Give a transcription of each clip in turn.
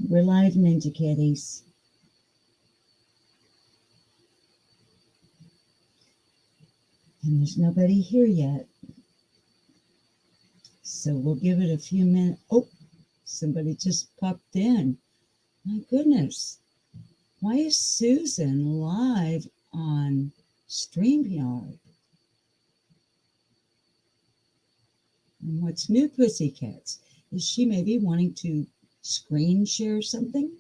We're live, Ninja Kitties. And there's nobody here yet. So we'll give it a few minutes. Oh, somebody just popped in. My goodness. Why is Susan live on StreamYard? And what's new, Pussycats? Is she maybe wanting to screen share something?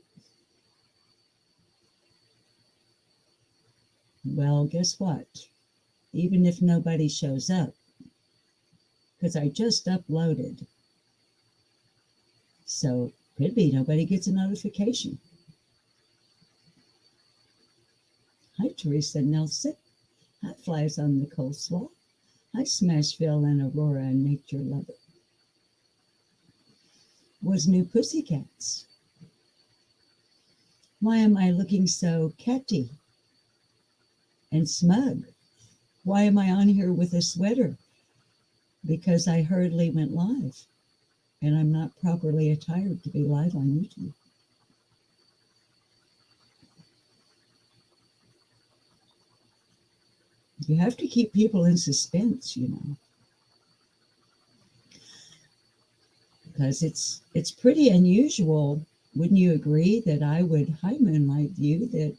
Well, guess what? Even if nobody shows up, because I just uploaded. So could be nobody gets a notification. Hi, Teresa Nelson. Hi, Flies on the Coleslaw. Hi, Smashville and Aurora and Nature Lover. Was new, Pussycats? Why am I looking so catty and smug? Why am I on here with a sweater? Because I hurriedly went live, and I'm not properly attired to be live on YouTube. You have to keep people in suspense, you know, because it's pretty unusual. Wouldn't you agree that I would, hi Moonlight View, that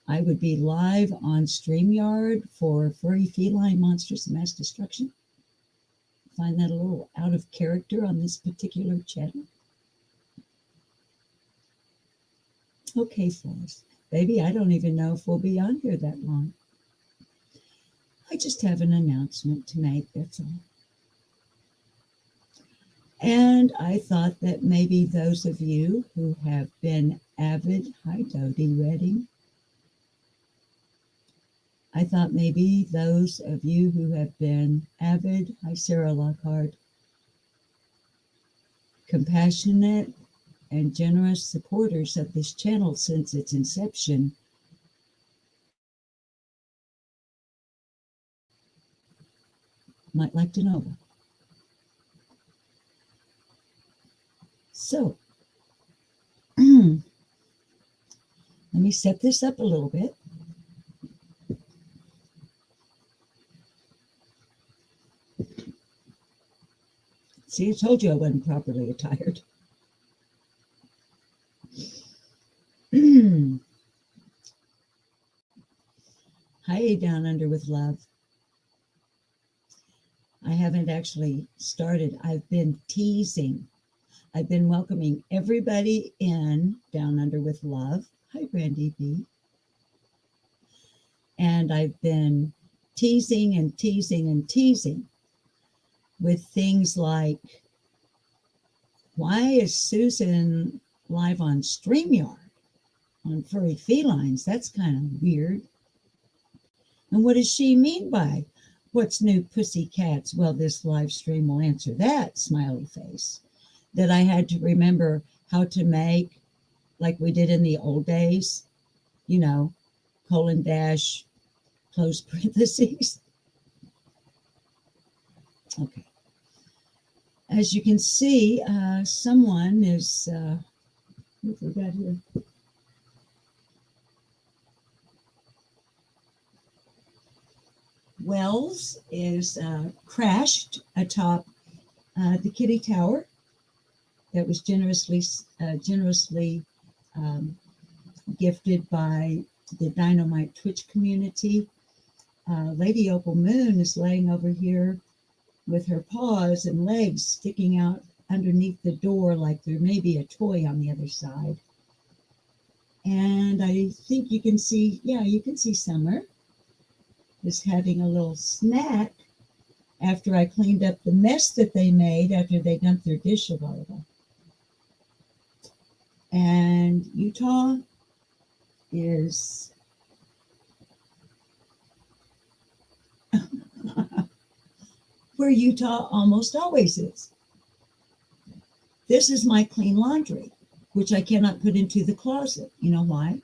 I would be live on StreamYard for Furry Feline Monsters of Mass Destruction? Find that a little out of character on this particular channel. Okay, Flaws. Baby, I don't even know if we'll be on here that long. I just have an announcement to make, that's all. And I thought that maybe those of you who have been avid, hi Dodie Redding, I thought maybe those of you who have been avid, hi Sarah Lockhart, compassionate and generous supporters of this channel since its inception might like to know. So, let me set this up a little bit. See, I told you I wasn't properly attired. Hi, Down Under with Love. I haven't actually started. I've been teasing. I've been welcoming everybody in Down Under with Love. Hi, Brandy B. And I've been teasing and teasing and teasing with things like, why is Susan live on StreamYard on Furry Felines? That's kind of weird. And what does she mean by what's new, Pussycats? Well, this live stream will answer that, smiley face. That I had to remember how to make, like we did in the old days, you know, colon dash, close parentheses. Okay. As you can see, someone is, what we got here? Wells is crashed atop the Kitty Tower that was generously gifted by the Dynamite Twitch community. Lady Opal Moon is laying over here with her paws and legs sticking out underneath the door like there may be a toy on the other side. And I think you can see, yeah, you can see Summer is having a little snack after I cleaned up the mess that they made after they dumped their dish of oil. And Utah is where Utah almost always is. This is my clean laundry, which I cannot put into the closet. You know why?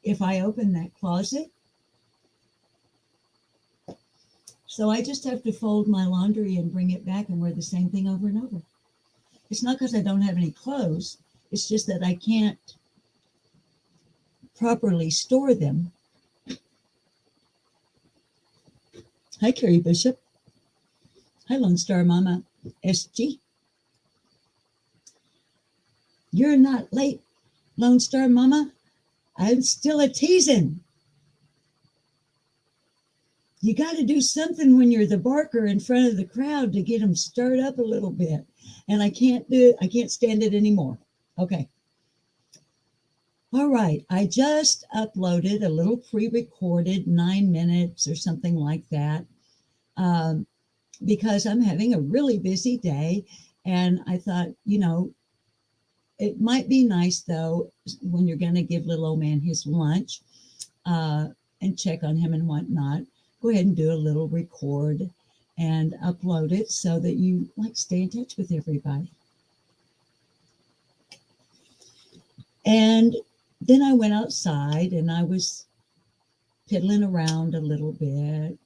If I open that closet, so I just have to fold my laundry and bring it back and wear the same thing over and over. It's not because I don't have any clothes. It's just that I can't properly store them. Hi, Carrie Bishop. Hi, Lone Star Mama SG. You're not late, Lone Star Mama. I'm still a teasing. You got to do something when you're the barker in front of the crowd to get them stirred up a little bit. And I can't do it. I can't stand it anymore. Okay. All right. I just uploaded a little pre-recorded 9 minutes or something like that because I'm having a really busy day. And I thought, it might be nice, though, when you're going to give little old man his lunch and check on him and whatnot, go ahead and do a little record and upload it so that you stay in touch with everybody. And then I went outside and I was piddling around a little bit.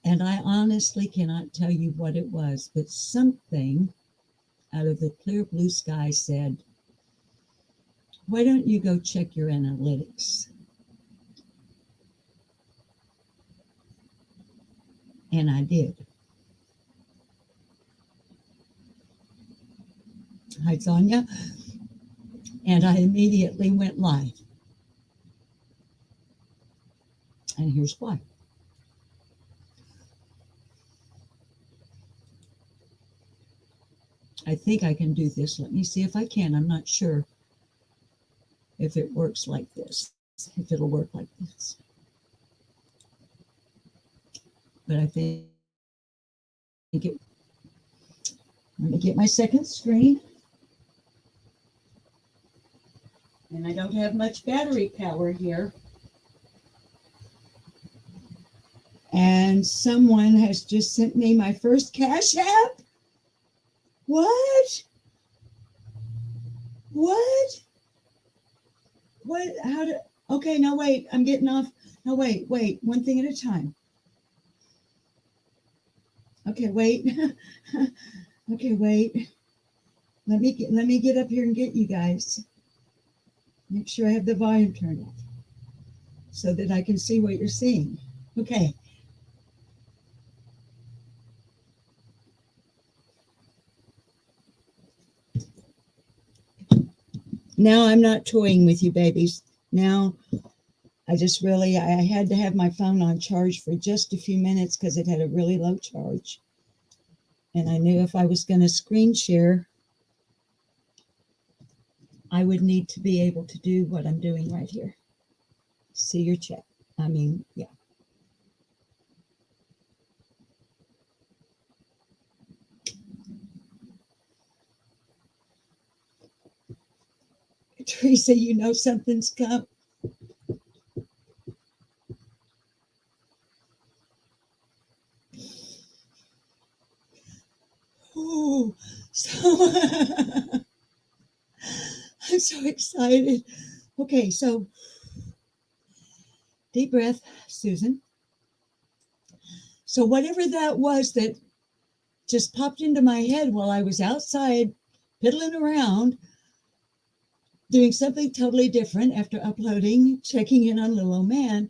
And I honestly cannot tell you what it was, but something out of the clear blue sky said, why don't you go check your analytics? And I did. Hi, Sonia. And I immediately went live. And here's why. I think I can do this. Let me see if I can. I'm not sure if it works like this, if it'll work like this. But I think it, let me get my second screen. And I don't have much battery power here. And someone has just sent me my first Cash App. What? How do, okay, now wait, I'm getting off. No, wait, one thing at a time. Okay, wait. Okay, wait. Let me get up here and get you guys. Make sure I have the volume turned off so that I can see what you're seeing. Okay. Now I'm not toying with you, babies. Now I had to have my phone on charge for just a few minutes because it had a really low charge. And I knew if I was going to screen share, I would need to be able to do what I'm doing right here. See your chat. Yeah. Teresa, you know something's come. Oh, so I'm so excited. Okay, so deep breath, Susan. So whatever that was that just popped into my head while I was outside piddling around, doing something totally different after uploading, checking in on little old man,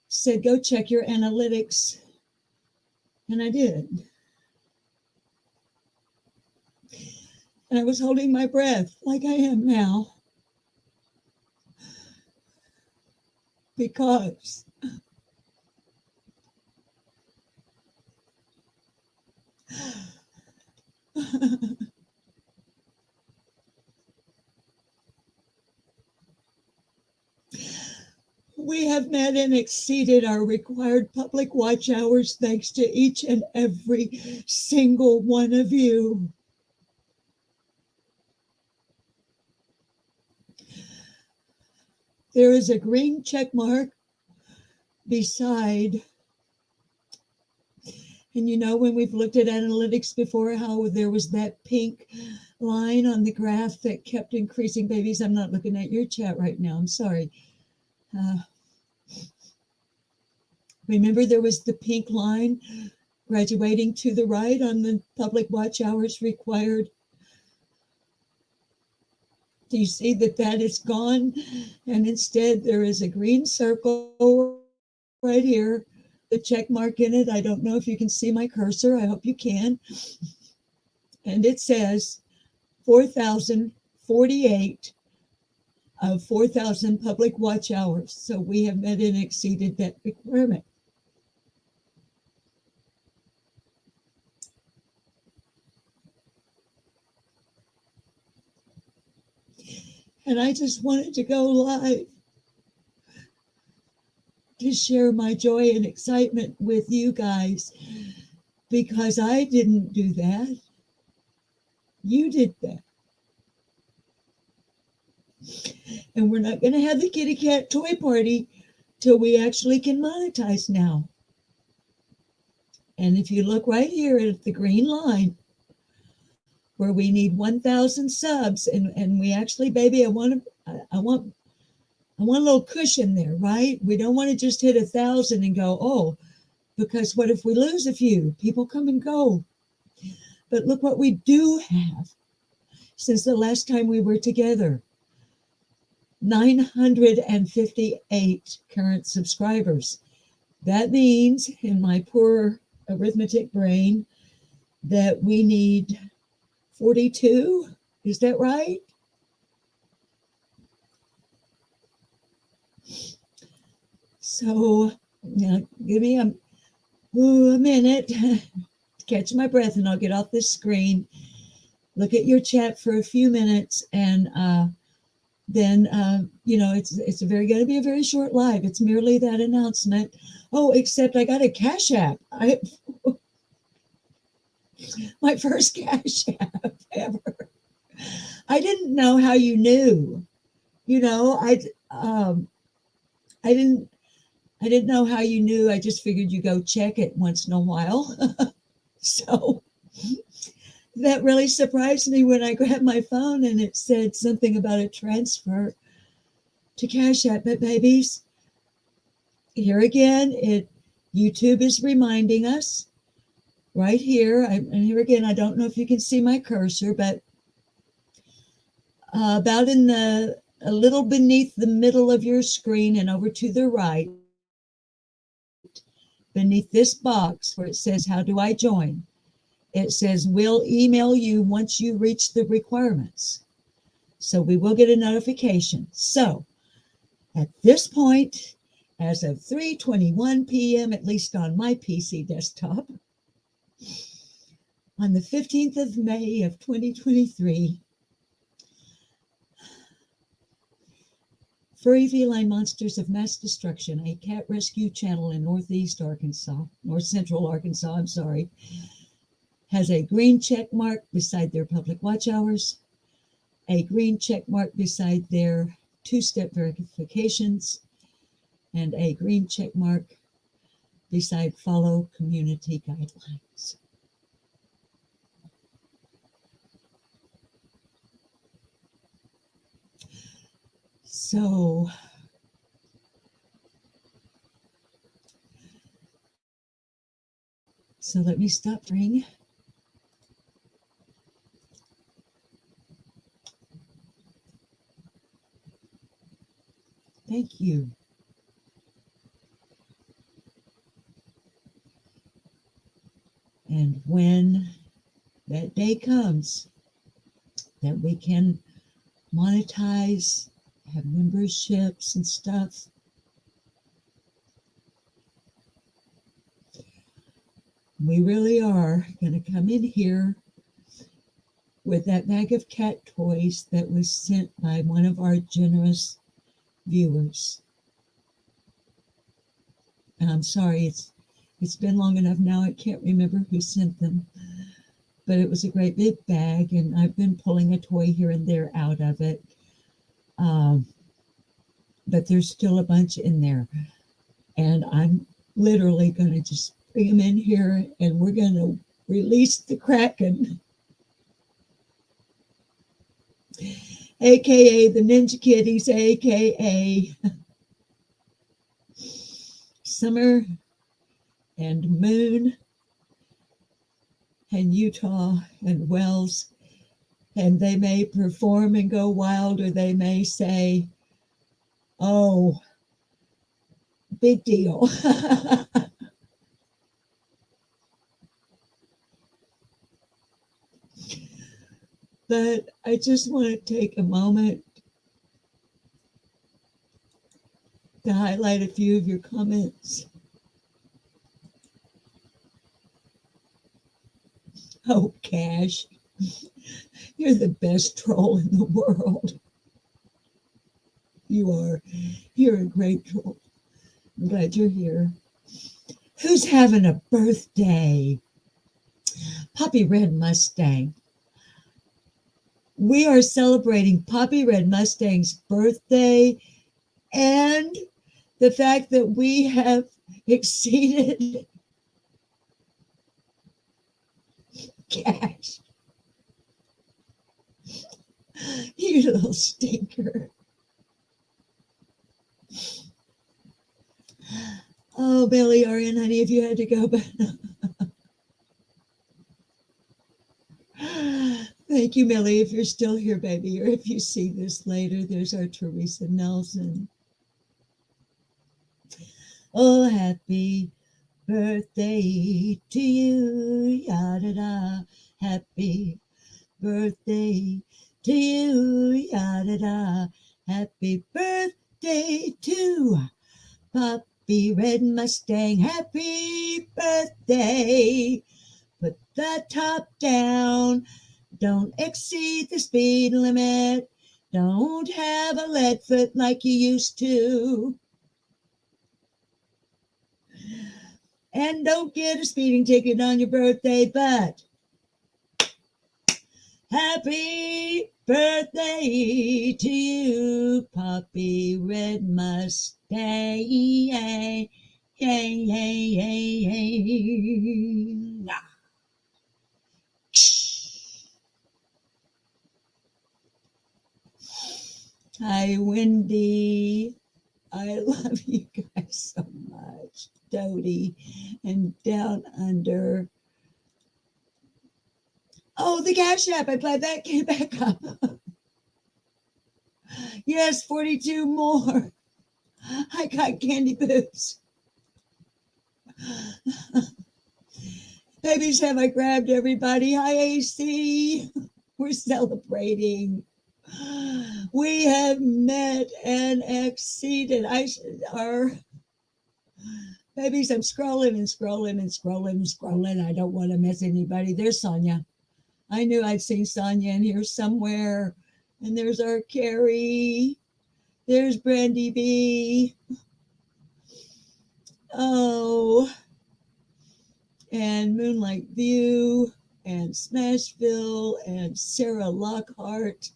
said, go check your analytics. And I did. And I was holding my breath like I am now. Because we have met and exceeded our required public watch hours thanks to each and every single one of you. There is a green check mark beside, and when we've looked at analytics before, how there was that pink line on the graph that kept increasing. Babies, I'm not looking at your chat right now. I'm sorry. Remember there was the pink line graduating to the right on the public watch hours required. Do you see that that is gone? And instead there is a green circle right here, the check mark in it. I don't know if you can see my cursor. I hope you can. And it says 4,048 of 4,000 public watch hours. So we have met and exceeded that requirement. And I just wanted to go live to share my joy and excitement with you guys, because I didn't do that. You did that. And we're not going to have the kitty cat toy party till we actually can monetize now. And if you look right here at the green line, where we need 1,000 subs, and we actually, baby, I want a little cushion there, right? We don't want to just hit 1,000 and go, oh, because what if we lose a few? People come and go. But look what we do have since the last time we were together. 958 current subscribers. That means, in my poor arithmetic brain, that we need 42. Is that right? So, give me a minute to catch my breath, and I'll get off this screen, look at your chat for a few minutes, and then it's going to be a very short live. It's merely that announcement. Oh, except I got a Cash App. My first Cash App ever. I didn't know how you knew. I didn't know how you knew. I just figured you go check it once in a while. So that really surprised me when I grabbed my phone and it said something about a transfer to Cash App. But babies, here again, YouTube is reminding us right here. And here again, I don't know if you can see my cursor, but about a little beneath the middle of your screen and over to the right, beneath this box where it says, how do I join? It says, we'll email you once you reach the requirements. So we will get a notification. So at this point, as of 3:21 p.m., at least on my PC desktop, on the 15th of May of 2023, Furry Feline Monsters of Mass Destruction, a cat rescue channel in north central Arkansas, has a green check mark beside their public watch hours, a green check mark beside their two-step verifications, and a green check mark beside follow community guidelines. So let me stop ringing. Thank you. And when that day comes that we can monetize, have memberships and stuff, we really are going to come in here with that bag of cat toys that was sent by one of our generous viewers. And I'm sorry, it's been long enough now, I can't remember who sent them. But it was a great big bag, and I've been pulling a toy here and there out of it. But there's still a bunch in there. And I'm literally going to just bring them in here, and we're going to release the Kraken, a.k.a. the Ninja Kitties, a.k.a. Summer and Moon and Utah and Wells, and they may perform and go wild, or they may say, oh, big deal. But I just want to take a moment to highlight a few of your comments. Oh, Cash, you're the best troll in the world. You are. You're a great troll. I'm glad you're here. Who's having a birthday? Poppy Red Mustang. We are celebrating Poppy Red Mustang's birthday and the fact that we have exceeded Cash. You little stinker. Oh, Billy, Arian, honey, if you had to go, but thank you, Millie, if you're still here, baby, or if you see this later. There's our Teresa Nelson. Oh, happy birthday to you, yada-da. Happy birthday to you, yada-da. Happy birthday to Poppy Red Mustang. Happy birthday. Put the top down. Don't exceed the speed limit. Don't have a lead foot like you used to. And don't get a speeding ticket on your birthday, but happy birthday to you, Poppy Red Mustang. Yay, yay, yay, yay, yay. Hi, Wendy. I love you guys so much. Dodie and Down Under. Oh, the Cash App. I'm glad that came back up. Yes, 42 more. I got candy boots. Babies, have I grabbed everybody? Hi, AC. We're celebrating. We have met and exceeded. Our babies, I'm scrolling and scrolling and scrolling and scrolling. I don't want to miss anybody. There's Sonia. I knew I'd seen Sonia in here somewhere. And there's our Carrie. There's Brandy B. Oh. And Moonlight View. And Smashville. And Sarah Lockhart.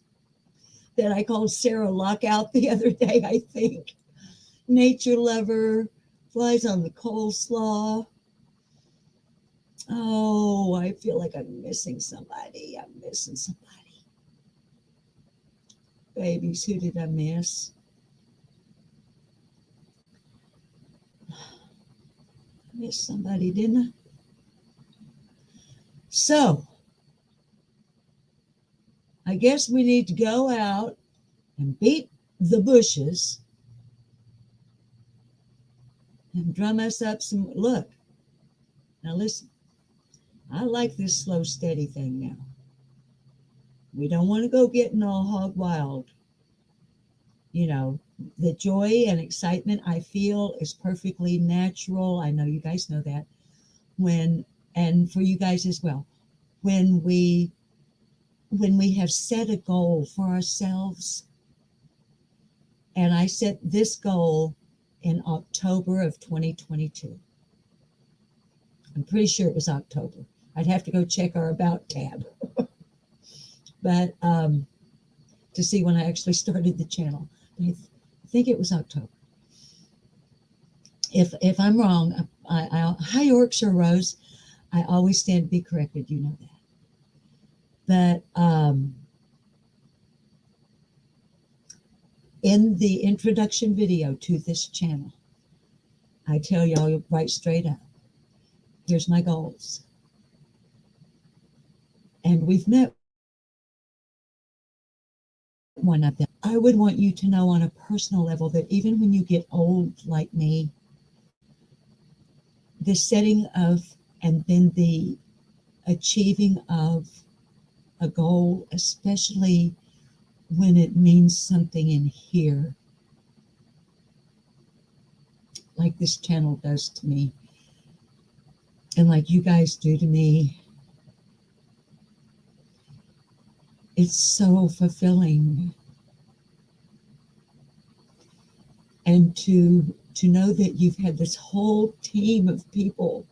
That I called Sarah Lockout the other day, I think. Nature Lover. Flies on the Coleslaw. Oh, I feel like I'm missing somebody. I'm missing somebody. Babies, who did I miss? I missed somebody, didn't I? So, I guess we need to go out and beat the bushes and drum us up some. Look, now listen. I like this slow, steady thing now. We don't want to go getting all hog wild. You know, the joy and excitement I feel is perfectly natural. I know you guys know that. And for you guys as well, when we have set a goal for ourselves, and I set this goal in October of 2022. I'm pretty sure it was October. I'd have to go check our About tab. But to see when I actually started the channel. I think it was October. If I'm wrong, hi Yorkshire Rose. I always stand to be corrected, you know that. But in the introduction video to this channel, I tell y'all right straight up, here's my goals. And we've met one of them. I would want you to know on a personal level that even when you get old like me, the setting of and then the achieving of a goal, especially when it means something in here, like this channel does to me, and like you guys do to me, it's so fulfilling. And to know that you've had this whole team of people,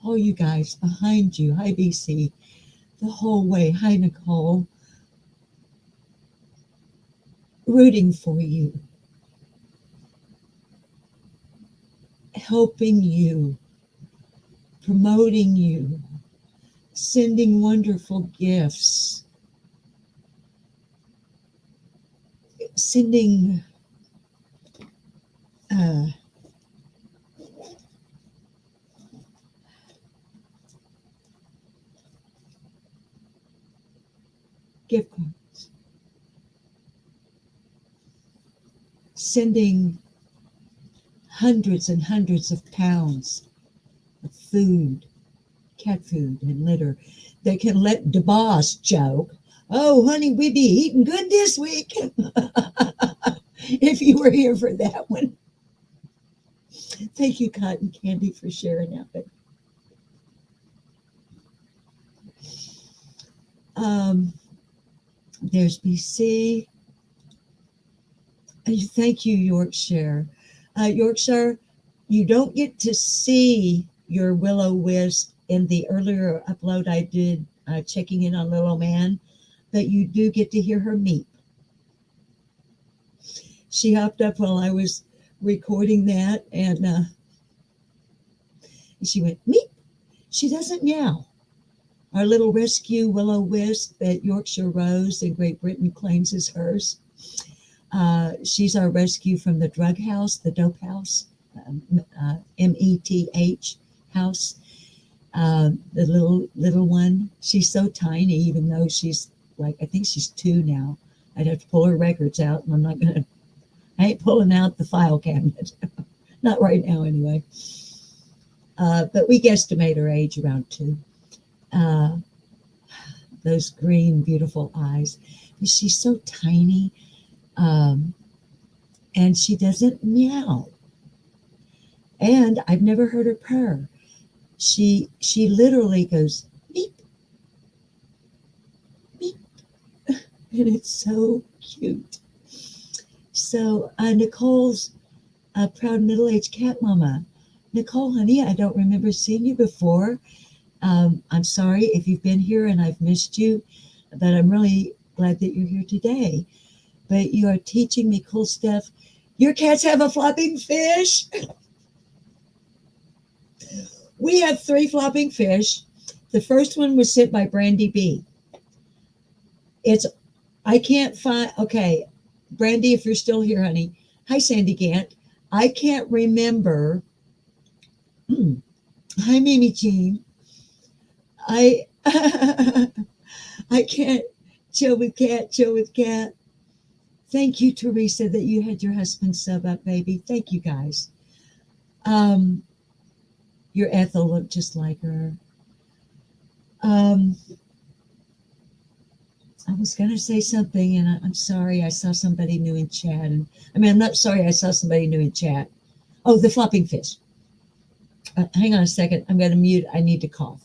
all you guys behind you, hi BC, the whole way, hi Nicole, rooting for you, helping you, promoting you, sending wonderful gifts, sending gift cards, sending hundreds and hundreds of pounds of food, cat food and litter that can let the boss joke, oh honey, we be eating good this week. If you were here for that one. Thank you, Cotton Candy, for sharing that. But there's BC. Thank you, Yorkshire. Yorkshire, you don't get to see your Willow Wisp in the earlier upload I did checking in on Little Man, but you do get to hear her meep. She hopped up while I was recording that, and she went meep. She doesn't meow. Our little rescue Willow Wisp that Yorkshire Rose in Great Britain claims is hers. She's our rescue from the drug house, the dope house, METH house. The little one. She's so tiny, even though she's like, I think she's 2 now. I'd have to pull her records out, and I ain't pulling out the file cabinet. Not right now, anyway. But we guesstimate her age around 2. Those green, beautiful eyes. She's so tiny, and she doesn't meow. And I've never heard her purr. She literally goes beep, beep, and it's so cute. So Nicole's a proud middle-aged cat mama. Nicole, honey, I don't remember seeing you before. I'm sorry if you've been here and I've missed you, but I'm really glad that you're here today. But you are teaching me cool stuff. Your cats have a flopping fish? We have 3 flopping fish. The first one was sent by Brandy B. I can't find, okay, Brandy, if you're still here, honey. Hi, Sandy Gant. I can't remember. Hi, Mimi Jean. I can't chill with cat. Thank you, Teresa, that you had your husband sub up, baby. Thank you, guys. Your Ethel looked just like her. I was going to say something, and I'm sorry. I saw somebody new in chat. I'm not sorry I saw somebody new in chat. Oh, the flopping fish. Hang on a second. I'm going to mute. I need to cough.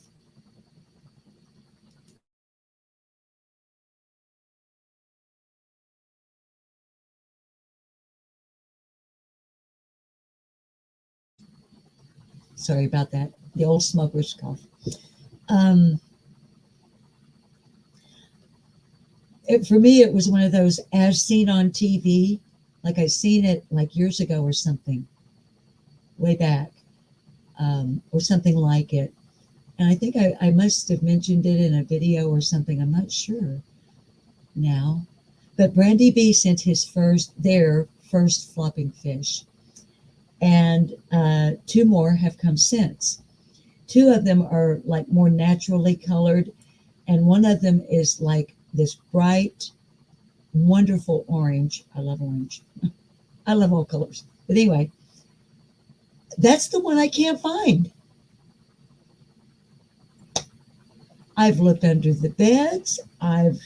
Sorry about that. The old smoker's cough. For me, it was one of those as seen on TV, like I seen it like years ago or something, way back, or something like it. And I think I must have mentioned it in a video or something. I'm not sure now. But Brandy B sent their first flopping fish. And 2 more have come since. Two of them are like more naturally colored, and one of them is like this bright, wonderful orange. I love orange. I love all colors. But anyway, that's the one I can't find. I've looked under the beds. I've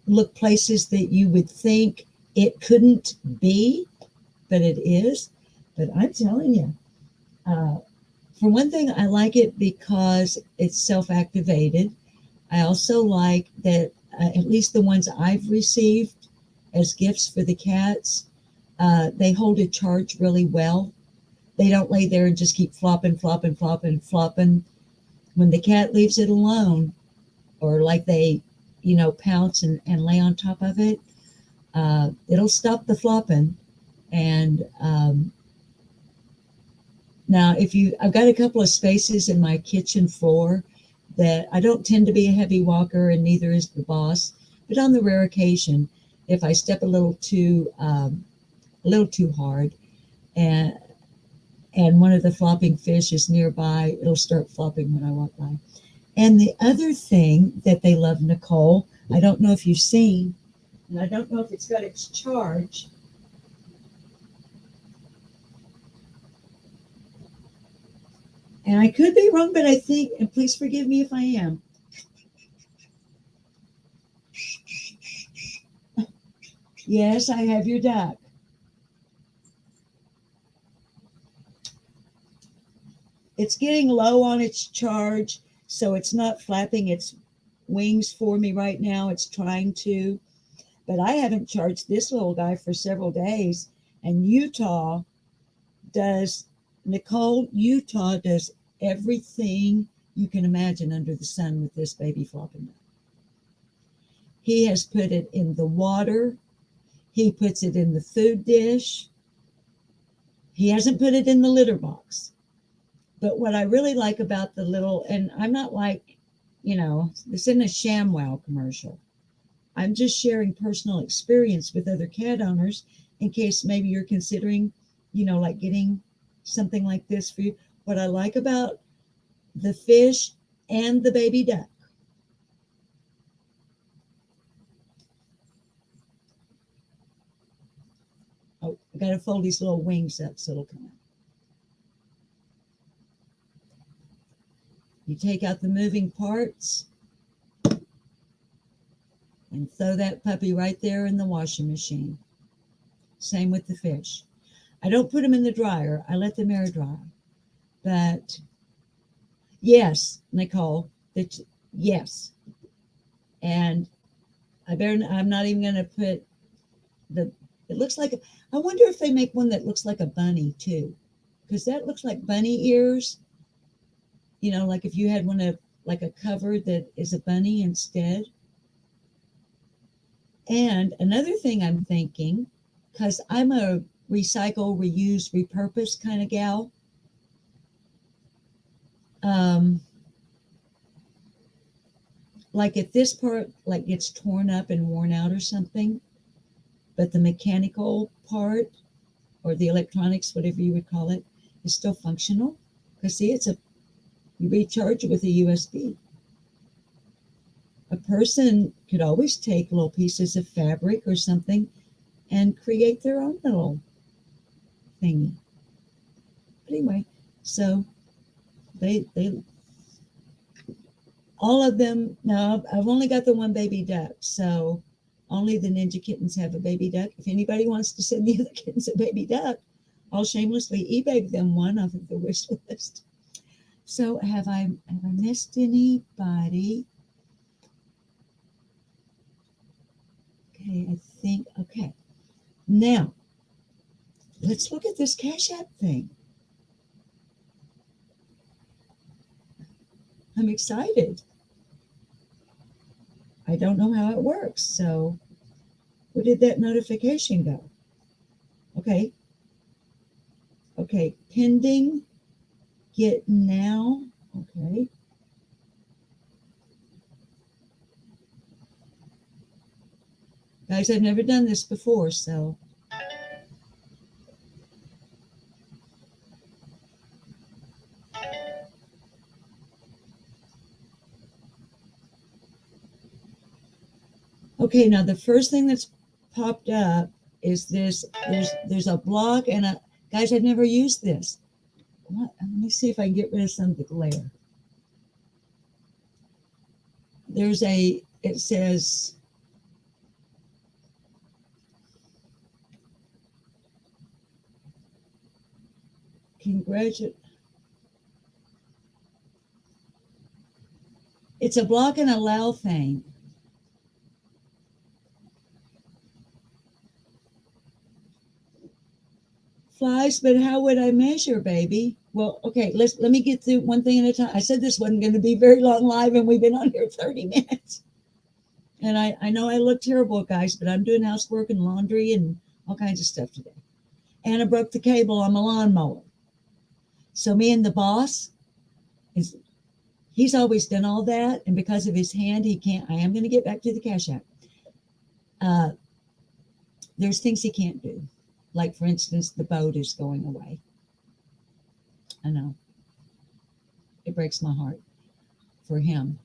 looked places that you would think it couldn't be, but it is. But I'm telling you, for one thing, I like it because it's self-activated. I also like that at least the ones I've received as gifts for the cats, they hold a charge really well. They don't lay there and just keep flopping, flopping, flopping, flopping. When the cat leaves it alone, or like they, pounce and lay on top of it, it'll stop the flopping. And now, I've got a couple of spaces in my kitchen floor that I don't tend to be a heavy walker, and neither is the boss. But on the rare occasion, if I step a little too hard, and one of the flopping fish is nearby, it'll start flopping when I walk by. And the other thing that they love, Nicole, I don't know if you've seen, and I don't know if it's got its charge. And I could be wrong, but I think, and please forgive me if I am. Yes, I have your duck. It's getting low on its charge, so it's not flapping its wings for me right now. It's trying to, but I haven't charged this little guy for several days. And Utah does everything you can imagine under the sun with this baby flopping duck. He has put it in the water. He puts it in the food dish. He hasn't put it in the litter box. But what I really like about the little, and I'm not like, this isn't a ShamWow commercial. I'm just sharing personal experience with other cat owners in case maybe you're considering, like getting something like this for you. What I like about the fish and the baby duck. Oh, I got to fold these little wings up so it'll come out. You take out the moving parts and throw that puppy right there in the washing machine. Same with the fish. I don't put them in the dryer. I let them air dry. But yes, Nicole, yes. And I'm not even going to put it looks like, I wonder if they make one that looks like a bunny too. Because that looks like bunny ears. Like if you had one of like a cover that is a bunny instead. And another thing I'm thinking, because I'm a recycle, reuse, repurpose kind of gal. Like if this part like gets torn up and worn out or something, but the mechanical part or the electronics, whatever you would call it, is still functional. Because see, you recharge it with a USB. A person could always take little pieces of fabric or something and create their own little thingy. But anyway, so they all of them, now I've only got the one baby duck, so only the ninja kittens have a baby duck. If anybody wants to send the other kittens a baby duck, I'll shamelessly eBay them one off of the wish list. So have I missed anybody? Okay, I think, okay. Now, let's look at this Cash App thing. I'm excited. I don't know how it works, so where did that notification go? Okay. Okay, pending, get now, okay. Guys, I've never done this before, so. Okay, now the first thing that's popped up is this. There's a block and a guys. I've never used this. What? Let me see if I can get rid of some of the glare. It says, congratulate. It's a block and allow thing. Flies, but how would I measure, baby? Well, okay, let me get through one thing at a time. I said this wasn't going to be very long live, and we've been on here 30 minutes. And I know I look terrible, guys, but I'm doing housework and laundry and all kinds of stuff today. And I broke the cable on my lawnmower. So me and the boss, he's always done all that. And because of his hand, he can't. I am going to get back to the Cash App. There's things he can't do. Like, for instance, the boat is going away. I know. It breaks my heart for him.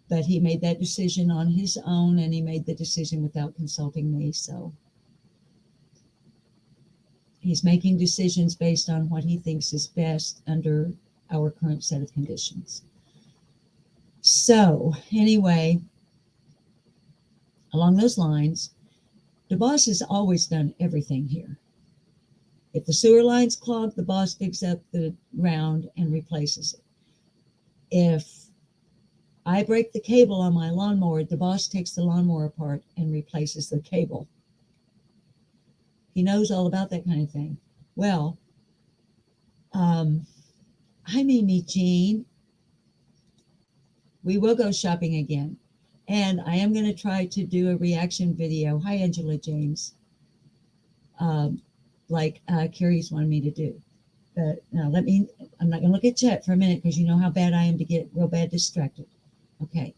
But he made that decision on his own, and he made the decision without consulting me. So he's making decisions based on what he thinks is best under our current set of conditions. So anyway, along those lines, the boss has always done everything here. If the sewer line's clogged, the boss digs up the ground and replaces it. If I break the cable on my lawnmower, the boss takes the lawnmower apart and replaces the cable. He knows all about that kind of thing. Well, hi, Mimi Jean. We will go shopping again. And I am going to try to do a reaction video. Hi, Angela James. Like Carrie's wanted me to do. But now I'm not going to look at chat for a minute because you know how bad I am to get real bad distracted. Okay.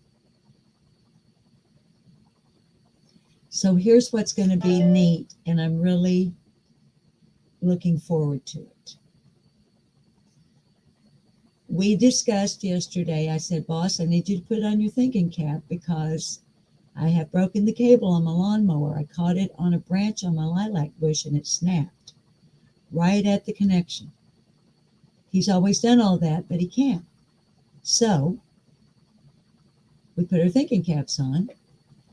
So here's what's going to be neat, and I'm really looking forward to it. We discussed yesterday, I said, boss, I need you to put on your thinking cap because I have broken the cable on my lawnmower. I caught it on a branch on my lilac bush and it snapped right at the connection. He's always done all that, but he can't. So we put our thinking caps on.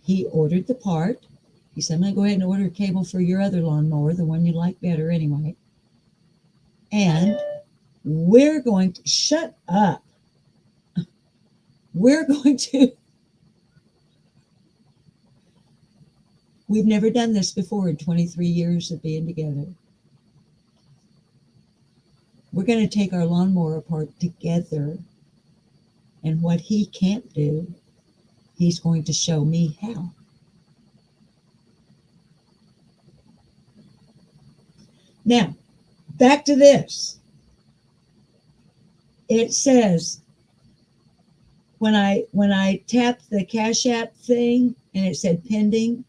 He ordered the part. He said, I'm going to go ahead and order a cable for your other lawnmower, the one you like better anyway. And we're going to, shut up. We've never done this before in 23 years of being together. We're going to take our lawnmower apart together. And what he can't do, he's going to show me how. Now, back to this. It says, when I tap the Cash App thing and it said pending,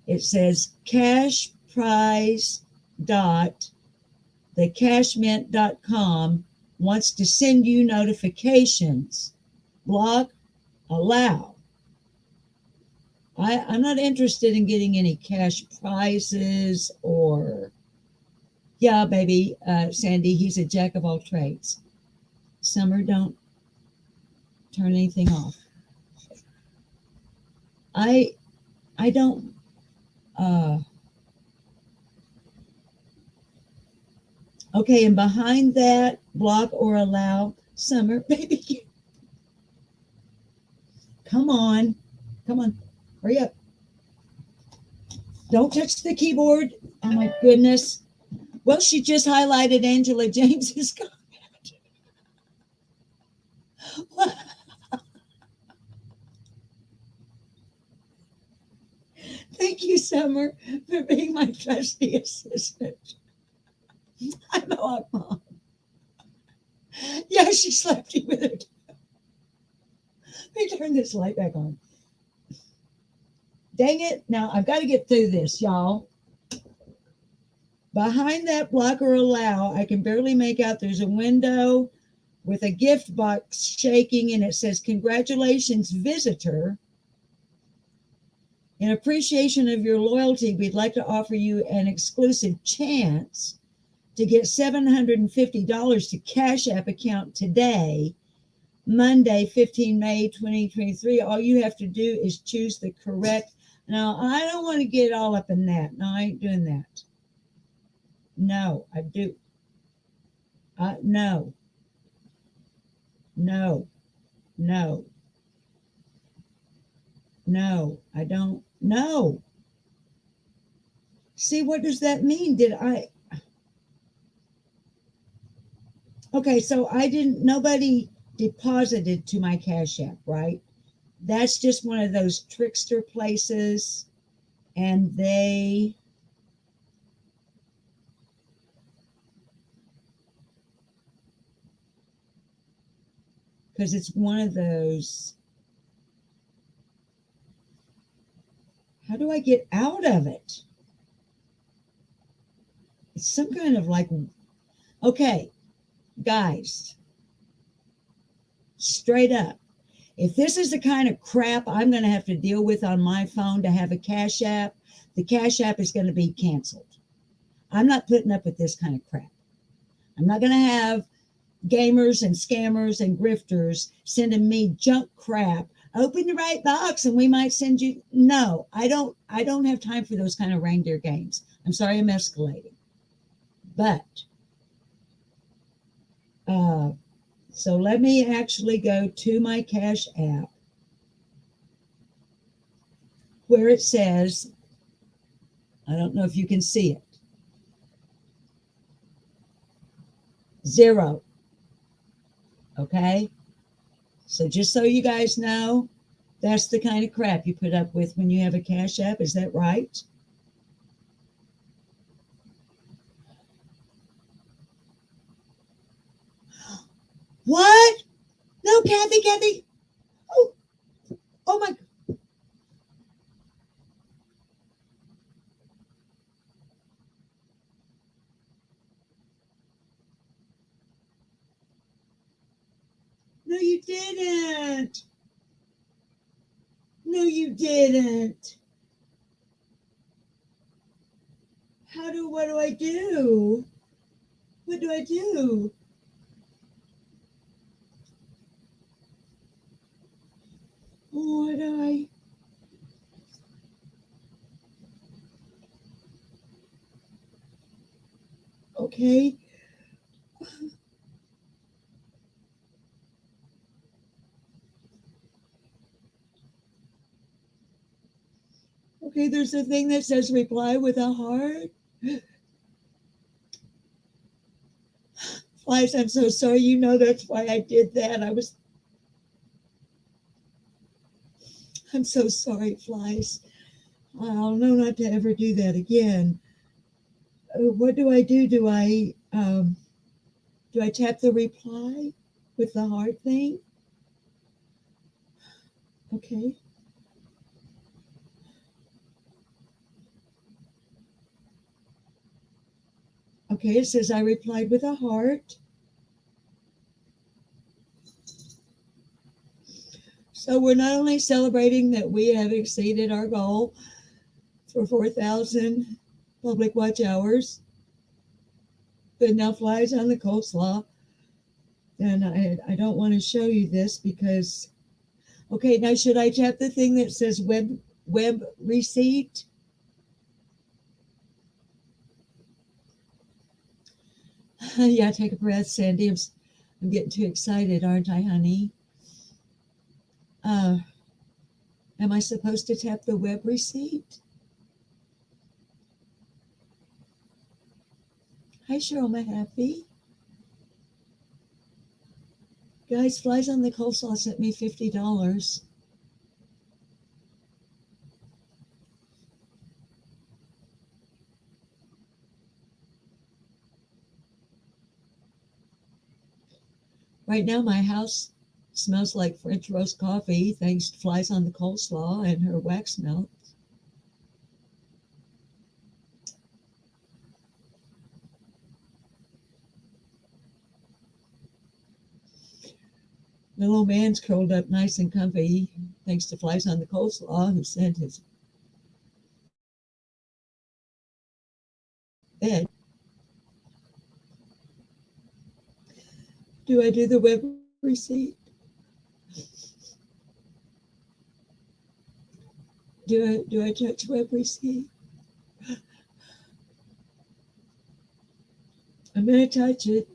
it says cash prize dot thecashmint.com wants to send you notifications. Block, allow. I'm not interested in getting any cash prizes or, yeah, baby, Sandy, he's a jack of all trades. Summer, don't turn anything off. I don't, okay, and behind that, block or allow, Summer, baby, come on, hurry up. Don't touch the keyboard. Oh my goodness. Well, she just highlighted Angela James's comment. Thank you, Summer, for being my trusty assistant. I'm a walk mom. Yeah, she slapped you with her. Let me turn this light back on. Dang it. Now, I've got to get through this, y'all. Behind that block or allow, I can barely make out there's a window with a gift box shaking, and it says, congratulations, visitor. In appreciation of your loyalty, we'd like to offer you an exclusive chance to get $750 to Cash App account today, Monday, 15 May 2023. All you have to do is choose the correct. Now, I don't want to get all up in that. No, I ain't doing that. No, I do. No, no, no, no, I don't. No. See, what does that mean? Okay, so nobody deposited to my Cash App, right? That's just one of those trickster places. And because it's one of those, how do I get out of it? It's some kind of like, okay, guys, straight up. If this is the kind of crap I'm going to have to deal with on my phone to have a Cash App, the Cash App is going to be canceled. I'm not putting up with this kind of crap. I'm not going to have gamers and scammers and grifters sending me junk crap. Open the right box and we might send you. No, I don't have time for those kind of reindeer games. I'm sorry I'm escalating. But so let me actually go to my Cash App where it says, I don't know if you can see it, 0. Okay? So just so you guys know, that's the kind of crap you put up with when you have a Cash App. Is that right? What? No, Kathy. Oh my. No, you didn't. No, you didn't. What do I do? What do I do? What do I? Okay. Okay, there's a thing that says reply with a heart. Flies, I'm so sorry. You know that's why I did that. I'm so sorry, Flies. I'll know not to ever do that again. What do I do? Do I tap the reply with the heart thing? Okay. Okay, it says I replied with a heart. So we're not only celebrating that we have exceeded our goal for 4,000 public watch hours, but now Flies on the coleslaw. And I don't want to show you this because, okay, now should I tap the thing that says web receipt? Yeah, take a breath, Sandy. I'm getting too excited, aren't I, honey? Am I supposed to tap the web receipt? Hi, Cheryl Mahaffey. Guys, Flies on the Coleslaw sent me $50. Right now, my house smells like French roast coffee, thanks to Flies on the Coleslaw and her wax melt. The little man's curled up nice and comfy, thanks to Flies on the Coleslaw, who sent his Do I do the web receipt? Do I touch web receipt? I'm gonna touch it.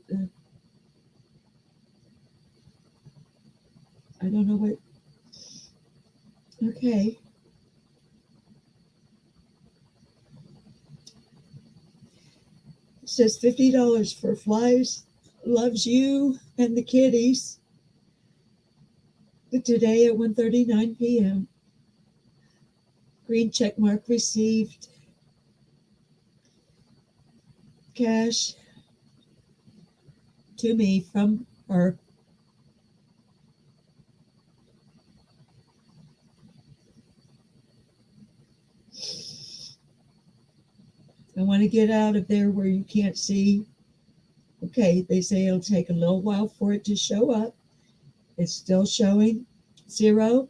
I don't know what. Okay. It says $50 for flies. Loves you and the kitties. Today at 1:39 p.m. Green check mark received. Cash to me from her. I want to get out of there where you can't see. Okay, they say it'll take a little while for it to show up. It's still showing 0,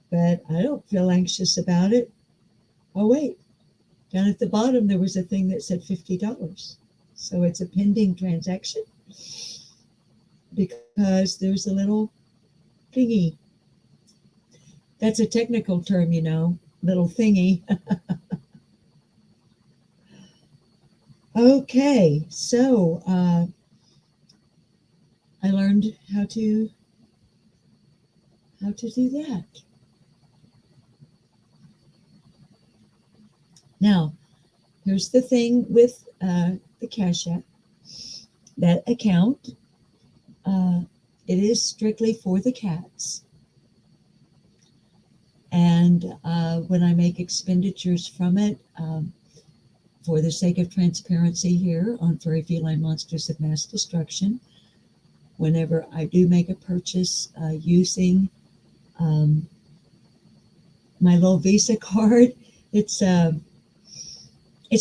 but I don't feel anxious about it. Oh, wait. Down at the bottom, there was a thing that said $50. So it's a pending transaction because there's a little thingy. That's a technical term, little thingy. Okay, so I learned how to do that. Now, here's the thing with the Cash App. That account, it is strictly for the cats. And when I make expenditures from it, for the sake of transparency here on Furry Feline Monsters of Mass Destruction, whenever I do make a purchase using my little Visa card, it's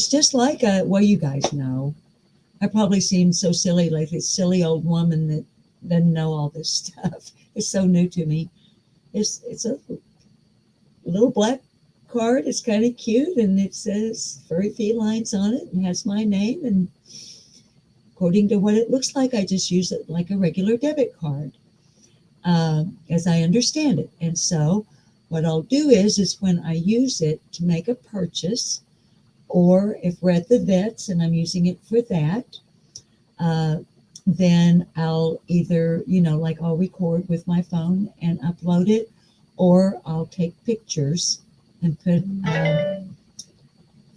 just like well, you guys know. I probably seem so silly, like this silly old woman that doesn't know all this stuff. It's so new to me. It's a little black card. It's kind of cute, and it says Furry Felines on it and has my name. And according to what it looks like, I just use it like a regular debit card, as I understand it. And so what I'll do is when I use it to make a purchase, or if we're at the vets and I'm using it for that, then I'll either, like I'll record with my phone and upload it, or I'll take pictures and put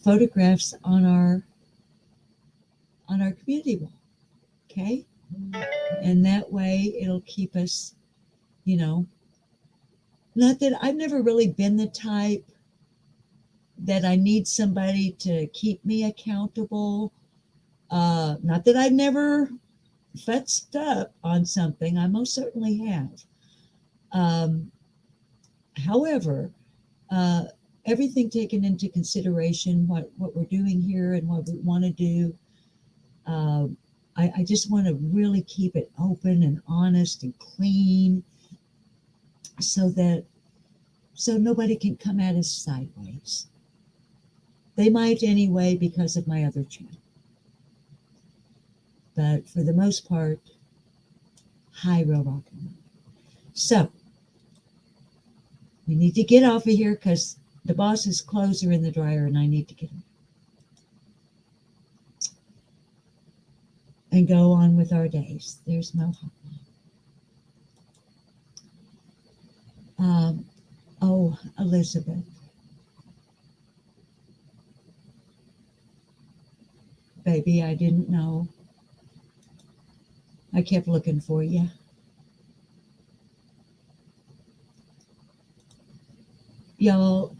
photographs on our community wall. Okay? And that way it'll keep us, not that I've never really been the type that I need somebody to keep me accountable. Not that I've never futzed up on something. I most certainly have. However, everything taken into consideration, what we're doing here and what we want to do, I just want to really keep it open and honest and clean so nobody can come at us sideways. They might anyway because of my other channel. But for the most part, high real rock and roll. So, we need to get off of here because the boss's clothes are in the dryer and I need to get them. And go on with our days. There's Mo Hotline. Oh, Elizabeth. Baby, I didn't know. I kept looking for you. Y'all,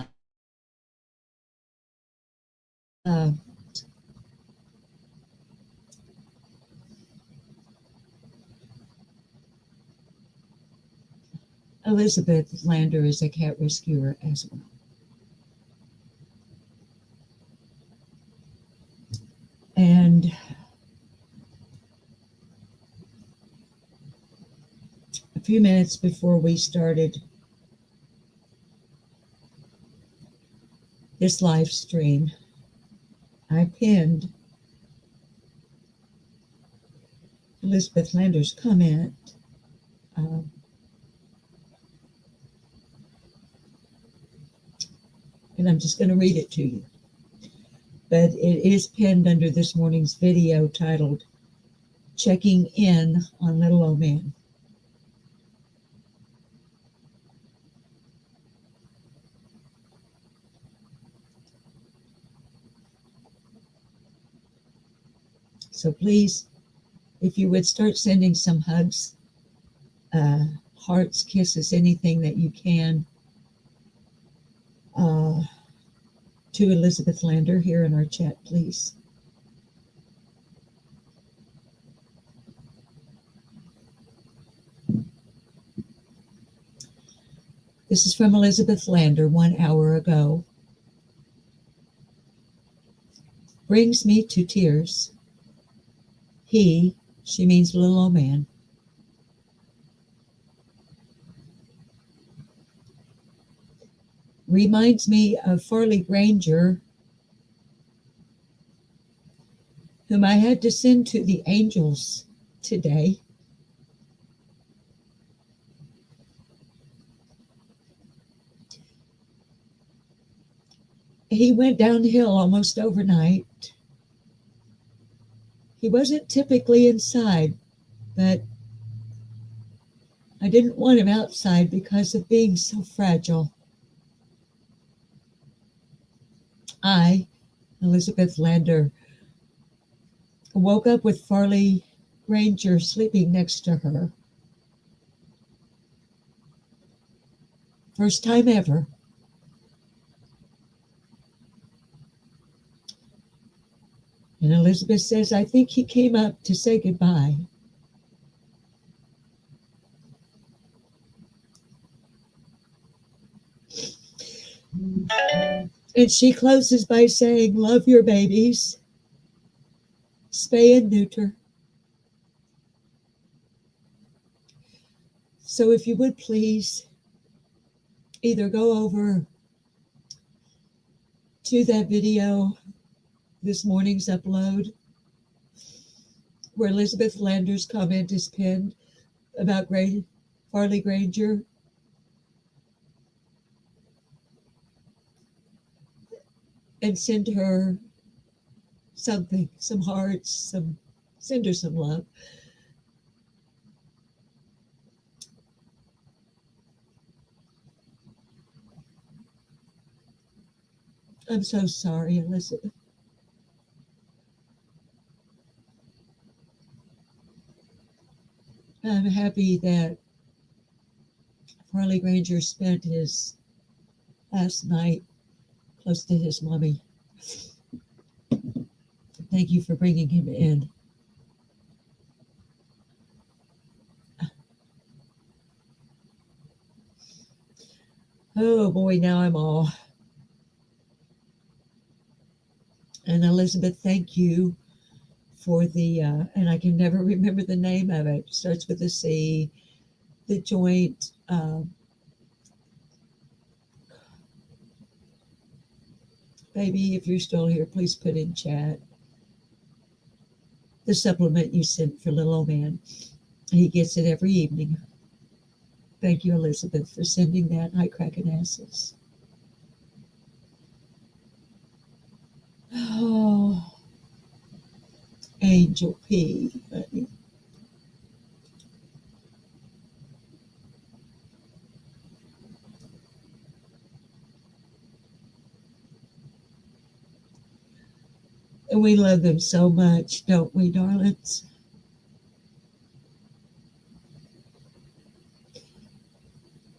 Elizabeth Lander is a cat rescuer as well. And a few minutes before we started this live stream, I pinned Elizabeth Lander's comment. And I'm just going to read it to you. But it is pinned under this morning's video titled, Checking In on Little Old Man. So please, if you would start sending some hugs, hearts, kisses, anything that you can to Elizabeth Lander here in our chat, please. This is from Elizabeth Lander 1 hour ago. Brings me to tears. He, she means little old man, reminds me of Farley Granger, whom I had to send to the angels today. He went downhill almost overnight. He wasn't typically inside, but I didn't want him outside because of being so fragile. I, Elizabeth Lander, woke up with Farley Granger sleeping next to her. First time ever. And Elizabeth says, I think he came up to say goodbye. And she closes by saying, love your babies, spay and neuter. So if you would please either go over to that video, this morning's upload, where Elizabeth Lander's comment is pinned about Farley Granger, and send her something, some hearts, send her some love. I'm so sorry, Elizabeth. I'm happy that Farley Granger spent his last night close to his mommy. Thank you for bringing him in. Oh boy, now I'm all. And Elizabeth, thank you for the, and I can never remember the name of it. It starts with a C, the joint, baby, if you're still here, please put in chat the supplement you sent for little old man. He gets it every evening. Thank you, Elizabeth, for sending that. Hi, cracking asses. Oh, Angel P. Honey. And we love them so much, don't we, darlings?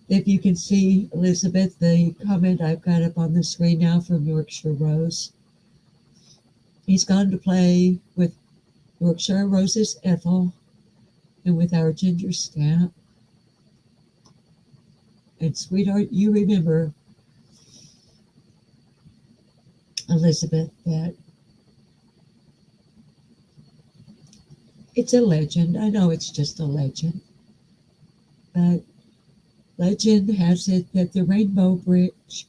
If you can see, Elizabeth, the comment I've got up on the screen now from Yorkshire Rose. He's gone to play with Yorkshire Rose's Ethel and with our ginger snap. And sweetheart, you remember, Elizabeth, that it's a legend. I know it's just a legend. But legend has it that the Rainbow Bridge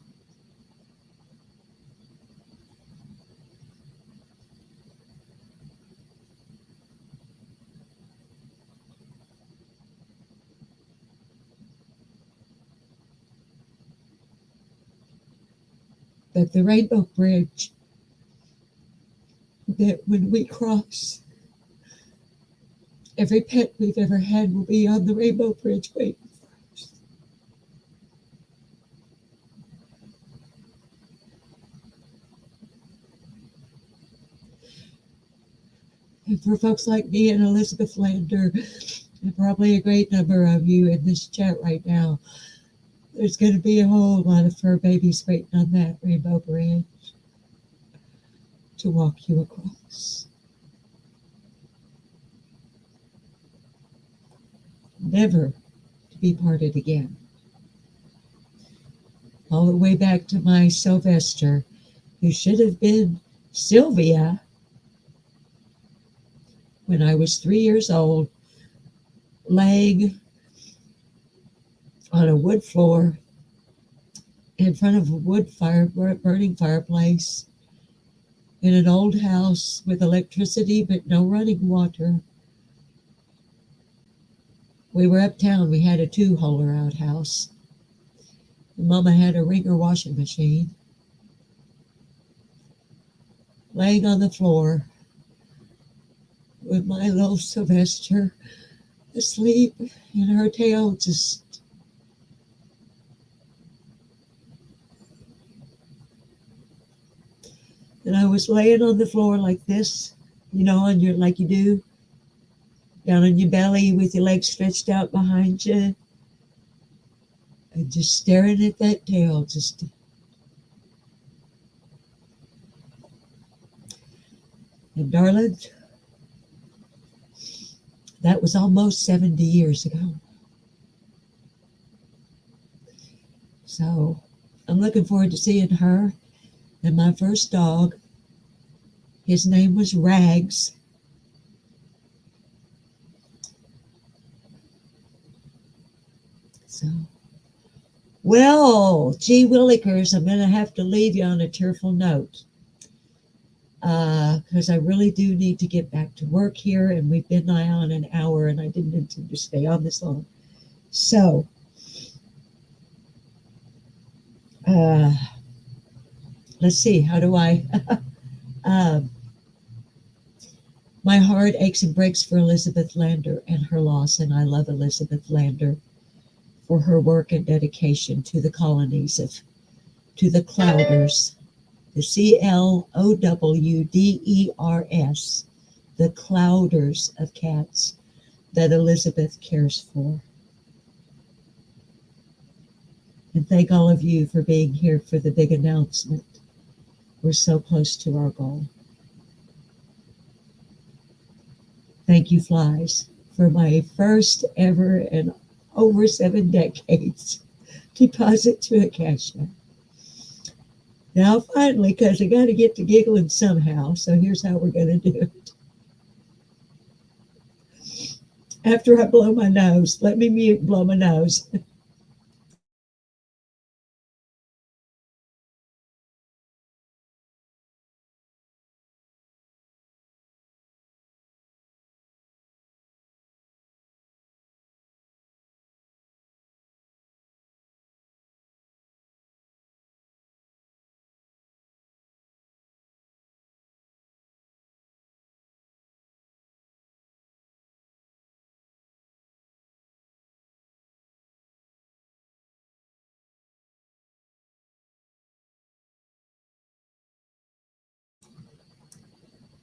But the Rainbow Bridge, that when we cross, every pet we've ever had will be on the Rainbow Bridge waiting for us. And for folks like me and Elizabeth Lander, and probably a great number of you in this chat right now, there's going to be a whole lot of fur babies waiting on that Rainbow Bridge to walk you across. Never to be parted again. All the way back to my Sylvester, who should have been Sylvia when I was 3 years old, laying on a wood floor in front of a burning fireplace in an old house with electricity but no running water. We were uptown. We had a 2-holer outhouse. Mama had a Ringer washing machine. Laying on the floor with my little Sylvester asleep and her tail just and I was laying on the floor like this, on your, like you do, down on your belly with your legs stretched out behind you, and just staring at that tail. And darling, that was almost 70 years ago. So I'm looking forward to seeing her and my first dog. His name was Rags. So, well, gee willikers, I'm going to have to leave you on a tearful note. Because I really do need to get back to work here, and we've been nigh on an hour, and I didn't intend to stay on this long. So, let's see, how do I... my heart aches and breaks for Elizabeth Lander and her loss, and I love Elizabeth Lander for her work and dedication to the colonies to the Clouders, the Clowders, the Clouders of cats that Elizabeth cares for. And thank all of you for being here for the big announcement. We're so close to our goal. Thank you, Flies, for my first ever in over 7 decades deposit to a cash app. Now, finally, because I got to get to giggling somehow, so here's how we're going to do it. After I blow my nose, let me mute, blow my nose.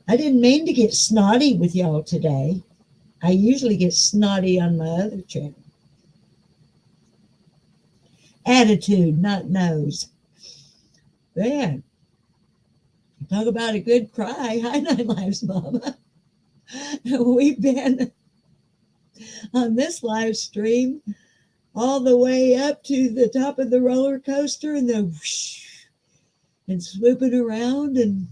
I didn't mean to get snotty with y'all today. I usually get snotty on my other channel. Attitude, not nose. Man, talk about a good cry. Hi, Nine Lives, Mama. We've been on this live stream all the way up to the top of the roller coaster and then whoosh, and swooping around, and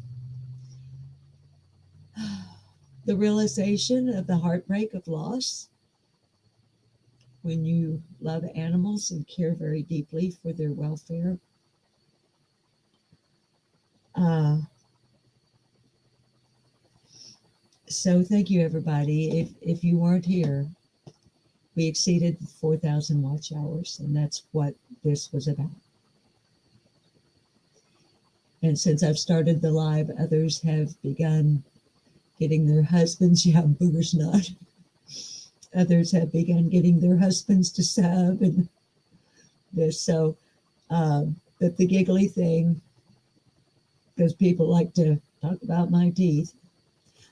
the realization of the heartbreak of loss when you love animals and care very deeply for their welfare. So thank you, everybody. If you weren't here, we exceeded 4,000 watch hours, and that's what this was about. And since I've started the live, others have begun getting their husbands. Yeah, Booger's not. Others have begun getting their husbands to sub and this. So, but the giggly thing, because people like to talk about my teeth,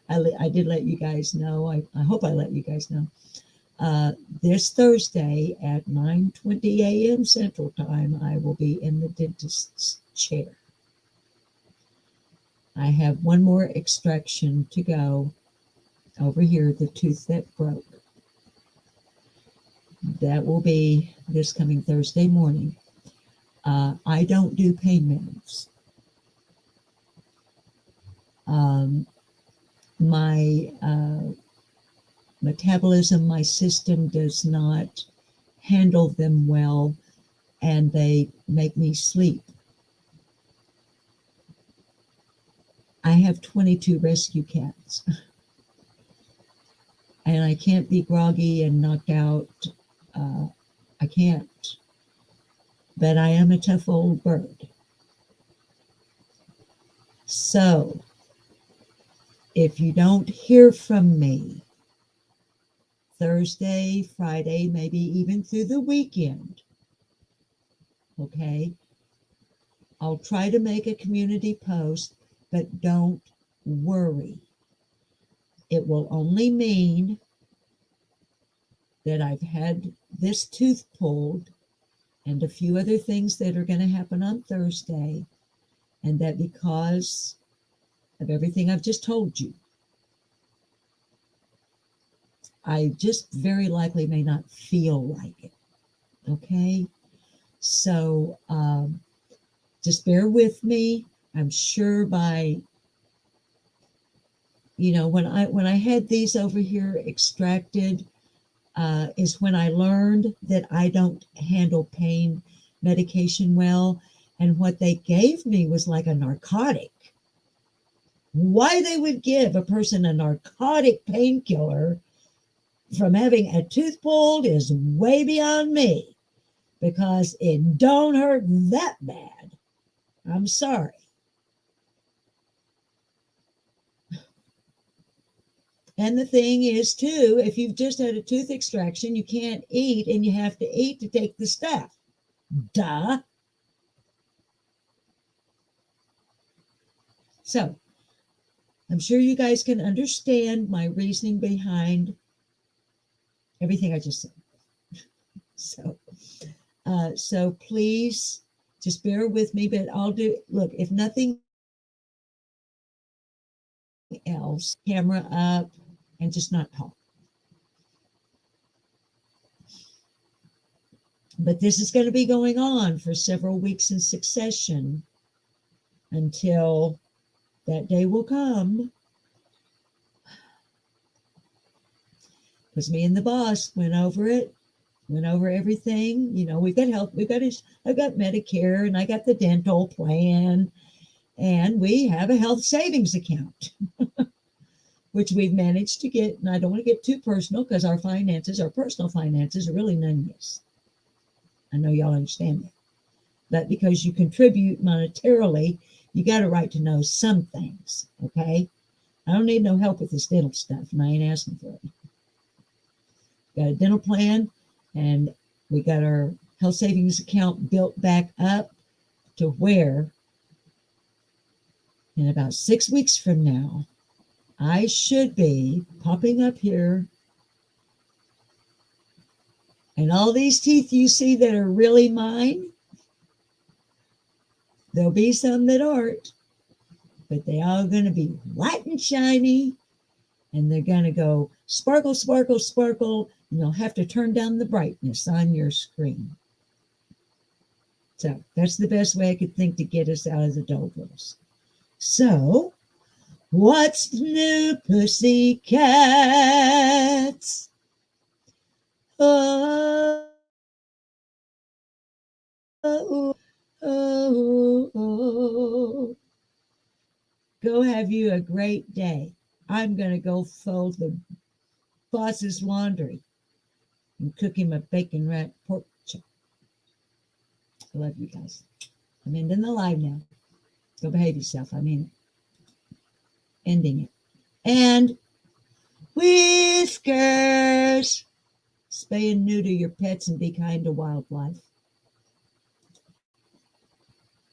I did let you guys know. I hope I let you guys know. This Thursday at 9:20 a.m. Central Time, I will be in the dentist's chair. I have one more extraction to go over here, the tooth that broke. That will be this coming Thursday morning. I don't do pain meds. My metabolism, my system does not handle them well, and they make me sleep. I have 22 rescue cats, and I can't be groggy and knocked out. I can't. But I am a tough old bird. So, if you don't hear from me Thursday, Friday, maybe even through the weekend, okay, I'll try to make a community post, but don't worry. It will only mean that I've had this tooth pulled and a few other things that are going to happen on Thursday, and that because of everything I've just told you, I just very likely may not feel like it. Okay? So just bear with me. I'm sure by, when I had these over here extracted, is when I learned that I don't handle pain medication well. And what they gave me was like a narcotic. Why they would give a person a narcotic painkiller from having a tooth pulled is way beyond me, because it don't hurt that bad. I'm sorry. And the thing is, too, if you've just had a tooth extraction, you can't eat, and you have to eat to take the stuff. Duh. So, I'm sure you guys can understand my reasoning behind everything I just said. So please just bear with me, but look, if nothing else, camera up and just not talk. But this is going to be going on for several weeks in succession until that day will come. Because me and the boss went over everything. We've got health, I've got Medicare, and I got the dental plan, and we have a health savings account, which we've managed to get. And I don't want to get too personal, because our personal finances are really none use. I know y'all understand that. But because you contribute monetarily, you got a right to know some things, okay? I don't need no help with this dental stuff, and I ain't asking for it. Got a dental plan, and we got our health savings account built back up to where in about 6 weeks from now, I should be popping up here, and all these teeth you see that are really mine, there'll be some that aren't, but they all going to be white and shiny, and they're going to go sparkle, sparkle, sparkle, and you'll have to turn down the brightness on your screen. So that's the best way I could think to get us out of the doldrums. So, what's new, pussycats? Oh, oh, oh, oh. Go have you a great day. I'm going to go fold the boss's laundry and cook him a bacon wrapped pork chop. I love you guys. I'm ending the live now. Go behave yourself. I mean, ending it. And whiskers. Spay and neuter your pets and be kind to wildlife.